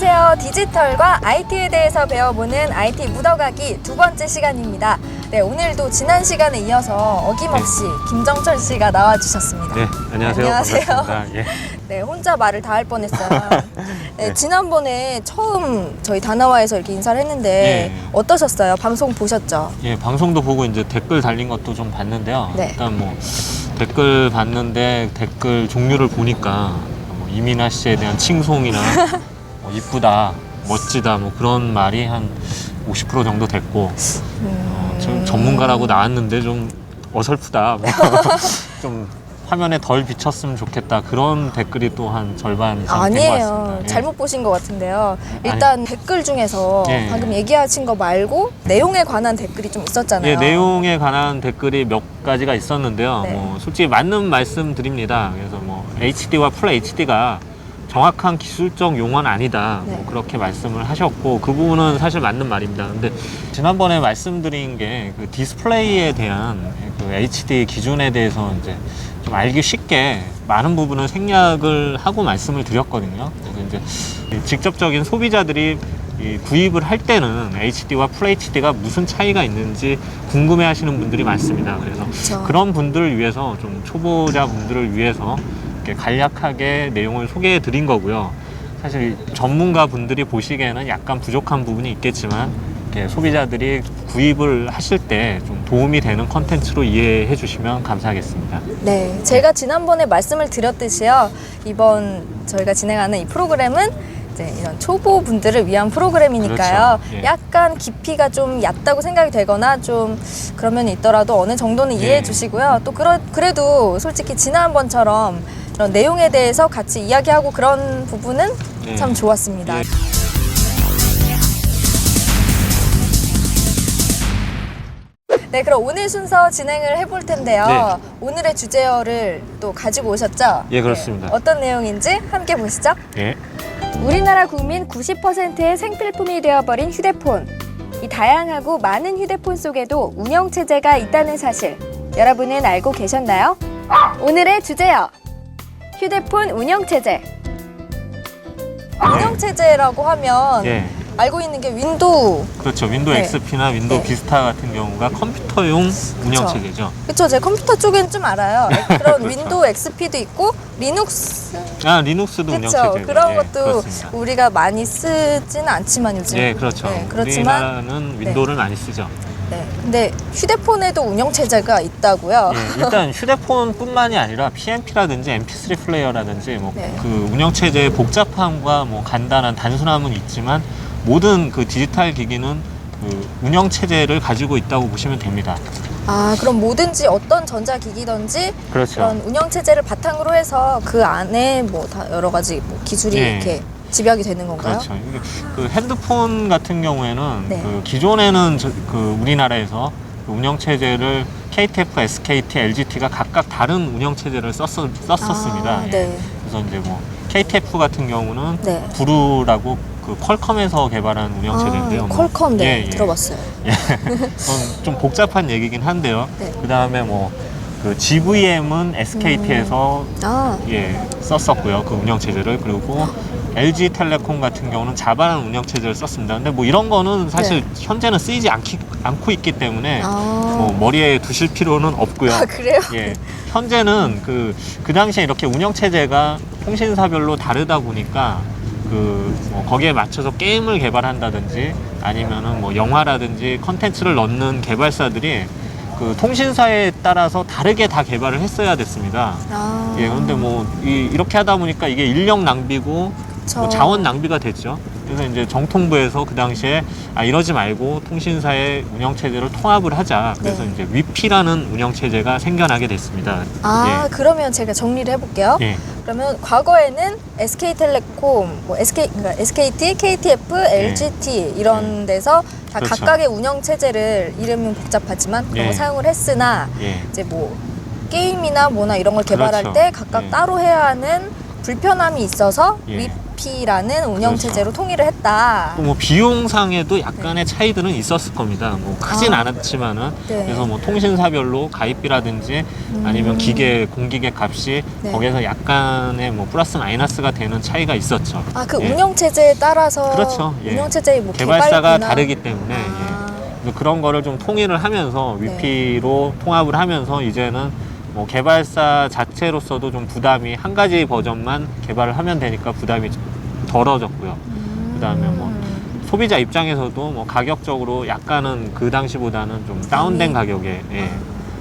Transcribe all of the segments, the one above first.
안녕하세요. 디지털과 IT에 대해서 배워보는 IT 묻어가기 두 번째 시간입니다. 네, 오늘도 지난 시간에 이어서 어김없이 김정철 씨가 나와주셨습니다. 네, 안녕하세요. 안녕하세요. 반갑습니다. 예. 네, 혼자 말을 다 할 뻔했어요. 네, 네. 지난번에 처음 저희 다나와에서 이렇게 인사를 했는데 예. 어떠셨어요? 방송 보셨죠? 예, 방송도 보고 이제 댓글 달린 것도 좀 봤는데요. 네. 일단 뭐 댓글 봤는데 댓글 종류를 보니까 뭐 이민아 씨에 대한 칭송이나 뭐 이쁘다, 멋지다 뭐 그런 말이 한 50% 정도 됐고 좀 전문가라고 나왔는데 좀 어설프다. 뭐 좀 화면에 덜 비쳤으면 좋겠다. 그런 댓글이 또 한 절반 이상 된 것 아니에요. 같습니다. 예. 잘못 보신 것 같은데요. 일단 댓글 중에서 예. 방금 얘기하신 거 말고 내용에 관한 댓글이 좀 있었잖아요. 예, 내용에 관한 댓글이 몇 가지가 있었는데요. 네. 뭐 솔직히 맞는 말씀 드립니다. 그래서 뭐 HD와 풀 HD가 정확한 기술적 용어는 아니다. 네. 뭐 그렇게 말씀을 하셨고 그 부분은 사실 맞는 말입니다. 근데 지난번에 말씀드린 게 그 디스플레이에 대한 그 HD 기준에 대해서 이제 좀 알기 쉽게 많은 부분을 생략을 하고 말씀을 드렸거든요. 그래서 이제 직접적인 소비자들이 이 구입을 할 때는 HD와 FHD가 무슨 차이가 있는지 궁금해 하시는 분들이 많습니다. 그래서 그쵸. 그런 분들을 위해서 좀 초보자 분들을 위해서 이렇게 간략하게 내용을 소개해 드린 거고요. 사실 전문가 분들이 보시기에는 약간 부족한 부분이 있겠지만 이렇게 소비자들이 구입을 하실 때 좀 도움이 되는 컨텐츠로 이해해 주시면 감사하겠습니다. 네, 제가 지난번에 말씀을 드렸듯이요. 이번 저희가 진행하는 이 프로그램은 이제 이런 초보 분들을 위한 프로그램이니까요. 그렇죠. 예. 약간 깊이가 좀 얕다고 생각이 되거나 좀 그런 면이 있더라도 어느 정도는 이해해 예. 주시고요. 또 그래도 솔직히 지난번처럼 이런 내용에 대해서 같이 이야기하고 그런 부분은 예. 참 좋았습니다. 예. 네, 그럼 오늘 순서 진행을 해볼 텐데요. 네. 오늘의 주제어를 또 가지고 오셨죠? 예, 그렇습니다. 네, 어떤 내용인지 함께 보시죠. 예. 우리나라 국민 90%의 생필품이 되어버린 휴대폰. 이 다양하고 많은 휴대폰 속에도 운영체제가 있다는 사실, 여러분은 알고 계셨나요? 오늘의 주제어, 휴대폰 운영체제. 운영체제라고 하면 예. 알고 있는 게 윈도우. 그렇죠. 윈도우 네. XP나 윈도우 네. 비스타 같은 경우가 컴퓨터용 운영체제죠. 그쵸, 제 컴퓨터 쪽엔 좀 알아요. 그런 윈도우 XP도 있고 리눅스. 아, 리눅스도 그쵸, 운영체제죠. 그런 예, 것도 그렇습니다. 우리가 많이 쓰지는 않지만 요즘. 예, 그렇죠. 네, 그렇지만 우리나라는 윈도우를 많이 쓰죠. 네. 근데 휴대폰에도 운영체제가 있다고요. 예, 일단 휴대폰뿐만이 아니라 PMP라든지 MP3 플레이어라든지 뭐 네. 그 운영체제의 복잡함과 뭐 간단한 단순함은 있지만 모든 그 디지털 기기는 그 운영체제를 가지고 있다고 보시면 됩니다. 아, 그럼 뭐든지 어떤 전자기기든지 그렇죠. 그런 운영체제를 바탕으로 해서 그 안에 뭐 다 여러 가지 뭐 기술이 예. 이렇게 집약이 되는 건가요? 그렇죠. 이게 그 핸드폰 같은 경우에는 네. 그 기존에는 그 우리나라에서 그 운영체제를 KTF, SKT, LGT가 각각 다른 운영체제를 썼었습니다. 아, 네. 그래서 이제 뭐 KTF 같은 경우는 네. 부루라고 그 퀄컴에서 개발한 운영체제인데요. 아, 퀄컴, 네. 예, 예. 들어봤어요. 예. 그건 좀 복잡한 얘기긴 한데요. 네. 그 다음에 뭐 그 GVM은 SKT에서 아, 예, 썼었고요. 그 운영체제를. 그리고 LG텔레콤 같은 경우는 자바라는 운영체제를 썼습니다. 근데 뭐 이런 거는 사실 현재는 쓰이지 않고 있기 때문에 뭐 머리에 두실 필요는 없고요. 아, 그래요? 예. 현재는 그 당시에 이렇게 운영체제가 통신사별로 다르다 보니까 뭐 거기에 맞춰서 게임을 개발한다든지 아니면은 뭐 영화라든지 컨텐츠를 넣는 개발사들이 그 통신사에 따라서 다르게 다 개발을 했어야 됐습니다. 아, 예, 그런데 뭐 이렇게 하다 보니까 이게 인력 낭비고 그쵸. 뭐 자원 낭비가 됐죠. 그래서 이제 정통부에서 그 당시에 이러지 말고 통신사의 운영체제를 통합을 하자. 그래서 네. 이제 위피라는 운영체제가 생겨나게 됐습니다. 아, 그러면 제가 정리를 해볼게요. 예. 그러면 과거에는 SK텔레콤, 뭐 그러니까 SKT, KTF, LGT 이런 데서 다 그렇죠. 각각의 운영 체제를 이름은 복잡하지만 그런 거 예. 사용을 했으나 예. 이제 뭐 게임이나 뭐나 이런 걸 개발할 그렇죠. 때 각각 예. 따로 해야 하는 불편함이 있어서 예. 위피라는 운영 그렇죠. 체제로 통일을 했다. 또 뭐 비용상에도 약간의 차이들은 있었을 겁니다. 뭐 크진 않았지만은 네. 그래서 뭐 통신사별로 가입비라든지 아니면 기계 공기계 값이 네. 거기에서 약간의 뭐 플러스 마이너스가 되는 차이가 있었죠. 아, 그 예. 운영 체제에 따라서 그렇죠. 예. 운영 체제의 뭐 개발사가 개발 다르기 때문에 그래서 그런 거를 좀 통일을 하면서 네. 위피로 통합을 하면서 이제는 뭐 개발사 자체로서도 좀 부담이 한 가지 버전만 개발을 하면 되니까 부담이 덜어졌고요. 그다음에 뭐 소비자 입장에서도 뭐 가격적으로 약간은 그 당시보다는 좀 다운된 가격에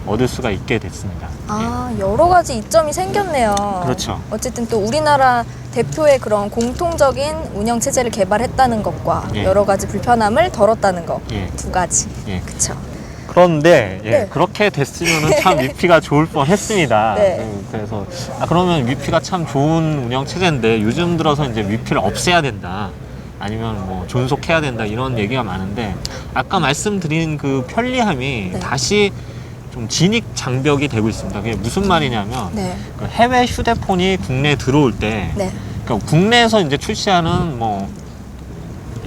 얻을 수가 있게 됐습니다. 아, 여러 가지 이점이 생겼네요. 그렇죠. 어쨌든 또 우리나라 대표의 그런 공통적인 운영 체제를 개발했다는 것과 예. 여러 가지 불편함을 덜었다는 것. 예. 두 가지. 예. 그쵸. 그런데 네. 그렇게 됐으면 참 위피가 좋을 뻔했습니다. 네. 그래서 그러면 위피가 참 좋은 운영 체제인데 요즘 들어서 이제 위피를 없애야 된다. 아니면 뭐 존속해야 된다 이런 얘기가 많은데 아까 말씀드린 그 편리함이 네. 다시 좀 진입 장벽이 되고 있습니다. 그게 무슨 말이냐면 네. 그 해외 휴대폰이 국내에 들어올 때 네. 그러니까 국내에서 이제 출시하는 뭐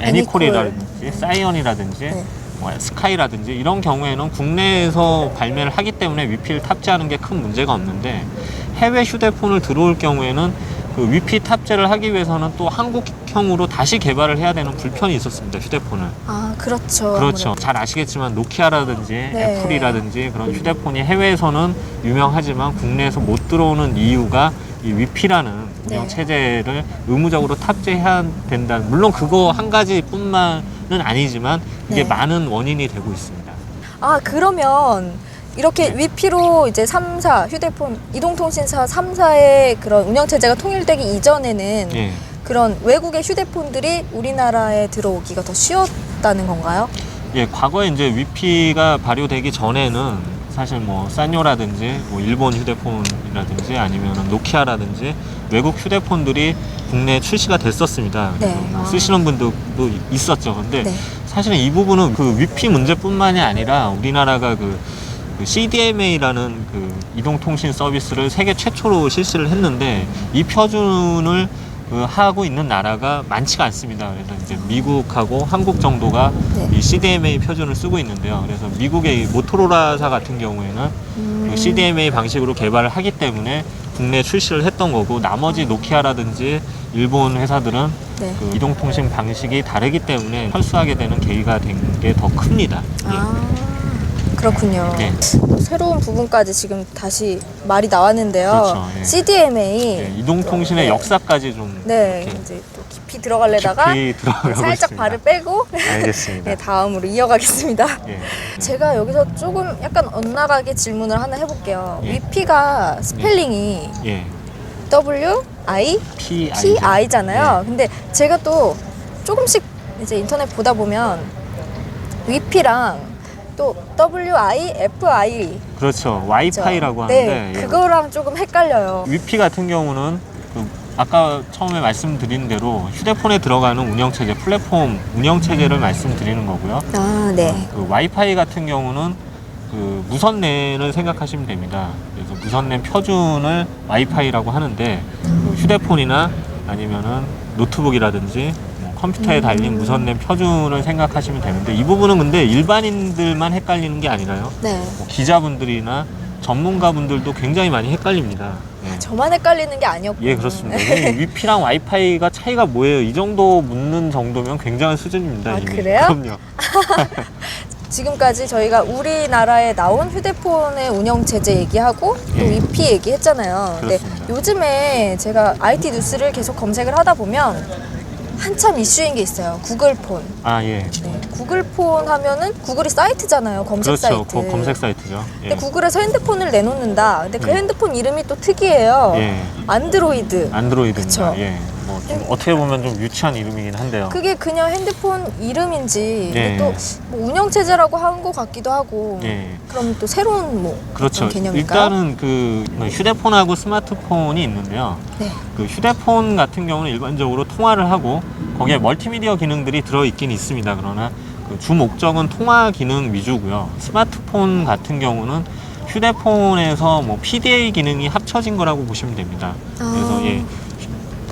애니콜. 애니콜이라든지 사이언이라든지 네. 뭐 스카이라든지 이런 경우에는 국내에서 발매를 하기 때문에 위피를 탑재하는 게 큰 문제가 없는데 해외 휴대폰을 들어올 경우에는 그 위피 탑재를 하기 위해서는 또 한국형으로 다시 개발을 해야 되는 불편이 있었습니다. 휴대폰을. 아, 그렇죠. 그렇죠. 아무래도. 잘 아시겠지만 노키아라든지 네. 애플이라든지 그런 휴대폰이 해외에서는 유명하지만 국내에서 못 들어오는 이유가 이 위피라는 운영 네. 체제를 의무적으로 탑재해야 된다는, 물론 그거 한 가지뿐만은 아니지만 이게 네. 많은 원인이 되고 있습니다. 아, 그러면 이렇게 네. 위피로 이제 3사, 휴대폰, 이동통신사 3사의 그런 운영체제가 통일되기 이전에는 예. 그런 외국의 휴대폰들이 우리나라에 들어오기가 더 쉬웠다는 건가요? 예, 과거에 이제 위피가 발효되기 전에는 사실 뭐 산요라든지 뭐 일본 휴대폰이라든지 아니면 노키아라든지 외국 휴대폰들이 국내에 출시가 됐었습니다. 네. 그래서 뭐 아. 쓰시는 분들도 있었죠. 근데 네. 사실은 이 부분은 그 위피 문제뿐만이 아니라 우리나라가 그 CDMA라는 그 이동통신 서비스를 세계 최초로 실시를 했는데 이 표준을 하고 있는 나라가 많지가 않습니다. 그래서 이제 미국하고 한국 정도가 네. 이 CDMA 표준을 쓰고 있는데요. 그래서 미국의 이 모토로라사 같은 경우에는 그 CDMA 방식으로 개발을 하기 때문에 국내에 출시를 했던 거고 나머지 노키아라든지 일본 회사들은 네. 그 이동통신 방식이 다르기 때문에 철수하게 되는 계기가 된 게 더 큽니다. 아, 그렇군요. 네. 새로운 부분까지 지금 다시 말이 나왔는데요. 그렇죠, 예. CDMA. 예, 이동통신의 네. 역사까지 좀 네, 이렇게 이제 또 깊이 들어가려다가 깊이 들어가고 살짝 있습니다. 발을 빼고 알겠습니다. 네, 다음으로 이어가겠습니다. 예. 제가 여기서 조금 약간 엇나가게 질문을 하나 해볼게요. 예. 위피가 스펠링이 예. W-I? PI. P-I잖아요. 근데 제가 또 조금씩 이제 인터넷 보다 보면 위피랑 또 W-I-F-I 그렇죠. 와이파이라고 네, 하는데 예. 그거랑 조금 헷갈려요. 위피 같은 경우는 그 아까 처음에 말씀드린 대로 휴대폰에 들어가는 운영체제, 플랫폼 운영체제를 말씀드리는 거고요. 아, 네. 그 와이파이 같은 경우는 그 무선랜을 생각하시면 됩니다. 그래서 무선랜 표준을 와이파이라고 하는데 그 휴대폰이나 아니면은 노트북이라든지 뭐 컴퓨터에 달린 무선랜 표준을 생각하시면 되는데 이 부분은 근데 일반인들만 헷갈리는 게 아니라요. 네. 뭐 기자분들이나 전문가분들도 굉장히 많이 헷갈립니다. 예. 저만 헷갈리는 게 아니었고. 예, 그렇습니다. 위피랑 와이파이가 차이가 뭐예요? 이 정도 묻는 정도면 굉장한 수준입니다. 아, 이미. 그래요? 그럼요. 지금까지 저희가 우리나라에 나온 휴대폰의 운영 체제 얘기하고 또 예. 위피 얘기했잖아요. 근데 그렇습니다. 요즘에 제가 IT 뉴스를 계속 검색을 하다 보면 한참 이슈인 게 있어요. 구글폰. 아, 예. 네, 구글폰 하면은 구글이 사이트잖아요. 검색 그렇죠. 사이트. 검색 사이트죠. 예. 근데 구글에서 핸드폰을 내놓는다. 근데 그 예. 핸드폰 이름이 또 특이해요. 예. 안드로이드. 안드로이드입니다. 그쵸. 예. 뭐 좀 어떻게 보면 좀 유치한 이름이긴 한데요. 그게 그냥 핸드폰 이름인지 예. 또 뭐 운영 체제라고 한 것 같기도 하고. 예. 그럼 또 새로운 뭐 그렇죠. 어떤 개념일까요? 일단은 그 휴대폰하고 스마트폰이 있는데요. 네. 그 휴대폰 같은 경우는 일반적으로 통화를 하고 거기에 멀티미디어 기능들이 들어있긴 있습니다. 그러나 그 주 목적은 통화 기능 위주고요. 스마트폰 같은 경우는 휴대폰에서 뭐 PDA 기능이 합쳐진 거라고 보시면 됩니다. 그래서 예,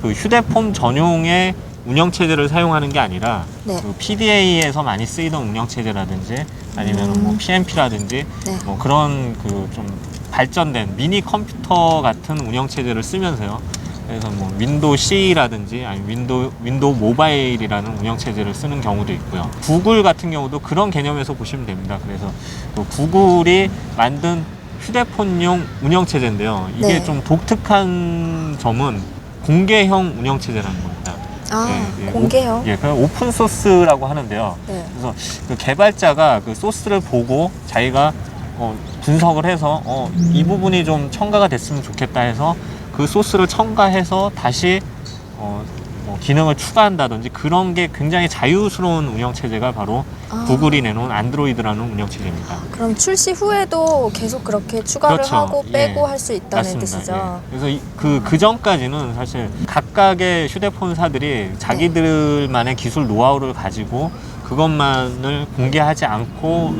그 휴대폰 전용의 운영체제를 사용하는 게 아니라 네. 그 PDA에서 많이 쓰이던 운영체제라든지 아니면 뭐 PMP라든지 네. 뭐 그런 그 좀 발전된 미니 컴퓨터 같은 운영체제를 쓰면서요. 그래서 뭐 윈도우 C라든지 아니면 윈도우 모바일이라는 운영체제를 쓰는 경우도 있고요. 구글 같은 경우도 그런 개념에서 보시면 됩니다. 그래서 그 구글이 만든 휴대폰용 운영체제인데요. 이게 네. 좀 독특한 점은 공개형 운영체제라는 겁니다. 아, 예, 공개형. 예, 그냥 오픈 소스라고 하는데요. 네. 그래서 그 개발자가 그 소스를 보고 자기가 분석을 해서 이 부분이 좀 첨가가 됐으면 좋겠다 해서 그 소스를 첨가해서 다시 뭐 기능을 추가한다든지 그런 게 굉장히 자유스러운 운영체제가 바로 아. 구글이 내놓은 안드로이드라는 운영체제입니다. 그럼 출시 후에도 계속 그렇게 추가를 그렇죠. 하고 빼고 예. 할 수 있다는 맞습니다. 뜻이죠. 예. 그래서 그 전까지는 사실 각각의 휴대폰사들이 자기들만의 기술 노하우를 가지고 그것만을 공개하지 않고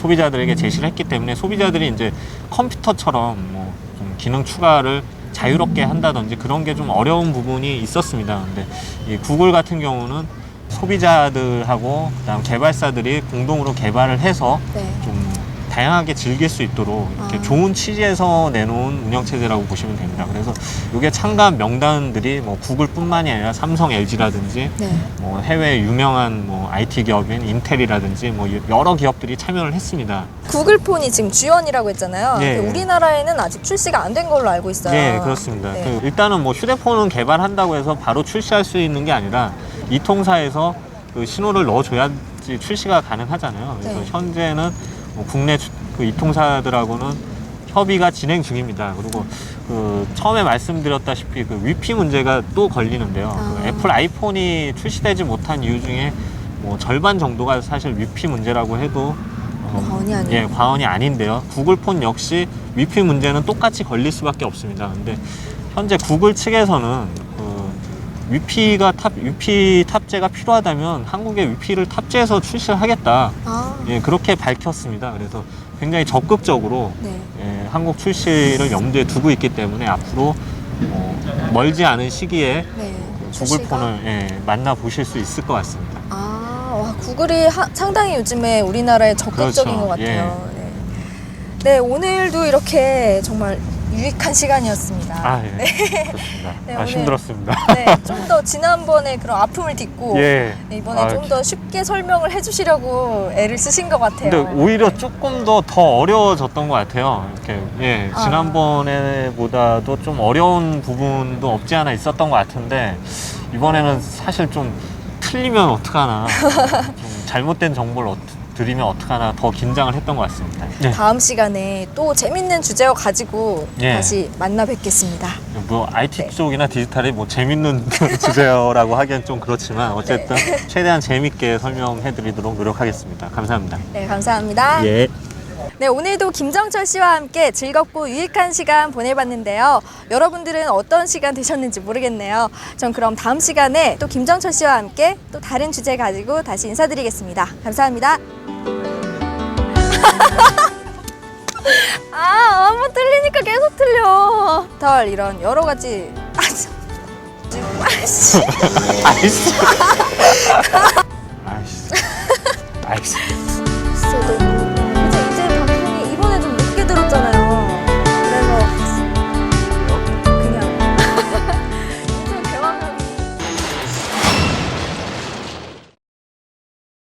소비자들에게 제시를 했기 때문에 소비자들이 이제 컴퓨터처럼 뭐 좀 기능 추가를 자유롭게 한다든지 그런 게 좀 어려운 부분이 있었습니다. 근데 이 구글 같은 경우는 소비자들하고 그다음 개발사들이 공동으로 개발을 해서 네. 좀 다양하게 즐길 수 있도록 이렇게 아. 좋은 취지에서 내놓은 운영체제라고 보시면 됩니다. 그래서 이게 참가한 명단들이 뭐 구글뿐만이 아니라 삼성, LG라든지 네. 뭐 해외 유명한 뭐 IT 기업인 인텔이라든지 뭐 여러 기업들이 참여를 했습니다. 구글폰이 지금 G1이라고 했잖아요. 네. 근데 우리나라에는 아직 출시가 안 된 걸로 알고 있어요. 네, 그렇습니다. 네. 그 일단은 뭐 휴대폰은 개발한다고 해서 바로 출시할 수 있는 게 아니라 이 통사에서 그 신호를 넣어줘야지 출시가 가능하잖아요. 그래서 네. 현재는 뭐 국내 그 이통사들하고는 협의가 진행 중입니다. 그리고 그 처음에 말씀드렸다시피 그 위피 문제가 또 걸리는데요. 아. 그 애플 아이폰이 출시되지 못한 이유 중에 뭐 절반 정도가 사실 위피 문제라고 해도 과언이 아니에요. 예, 과언이 아닌데요. 구글폰 역시 위피 문제는 똑같이 걸릴 수밖에 없습니다. 근데 현재 구글 측에서는 그 위피 탑재가 필요하다면 한국에 위피를 탑재해서 출시를 하겠다. 아, 예, 그렇게 밝혔습니다. 그래서 굉장히 적극적으로 네. 예, 한국 출시를 염두에 두고 있기 때문에 앞으로 멀지 않은 시기에 네. 출시가? 구글폰을 예, 만나보실 수 있을 것 같습니다. 아, 와, 구글이 상당히 요즘에 우리나라에 적극적인 그렇죠. 것 같아요. 네. 네, 오늘도 이렇게 정말 유익한 시간이었습니다. 아, 예. 좋습니다. 네, 아, 오늘- 힘들었습니다. 네, 좀 더 지난번에 그런 아픔을 딛고 예. 네, 이번에 아, 좀 더 쉽게 설명을 해주시려고 애를 쓰신 것 같아요. 근데 오히려 조금 더 어려워졌던 것 같아요. 이렇게 예, 아. 지난번에보다도 좀 어려운 부분도 없지 않아 있었던 것 같은데 이번에는 사실 좀 틀리면 어떡하나, 좀 잘못된 정보를 드리면 어떡하나 더 긴장을 했던 것 같습니다. 네. 다음 시간에 또 재밌는 주제を가지고 예. 다시 만나 뵙겠습니다. 뭐 IT 네. 쪽이나 디지털이 뭐 재밌는 주제라고 하기엔 좀 그렇지만 어쨌든 최대한 재밌게 설명해드리도록 노력하겠습니다. 감사합니다. 네, 감사합니다. 예. 네, 오늘도 김정철 씨와 함께 즐겁고 유익한 시간 보내봤는데요. 여러분들은 어떤 시간 되셨는지 모르겠네요. 전 그럼 다음 시간에 또 김정철 씨와 함께 또 다른 주제 가지고 다시 인사드리겠습니다. 감사합니다. 아, 한번 틀리니까 계속 틀려. 덜 이런 여러 가지. 아이씨. 아이씨. 아이씨. 아이씨. 쓰고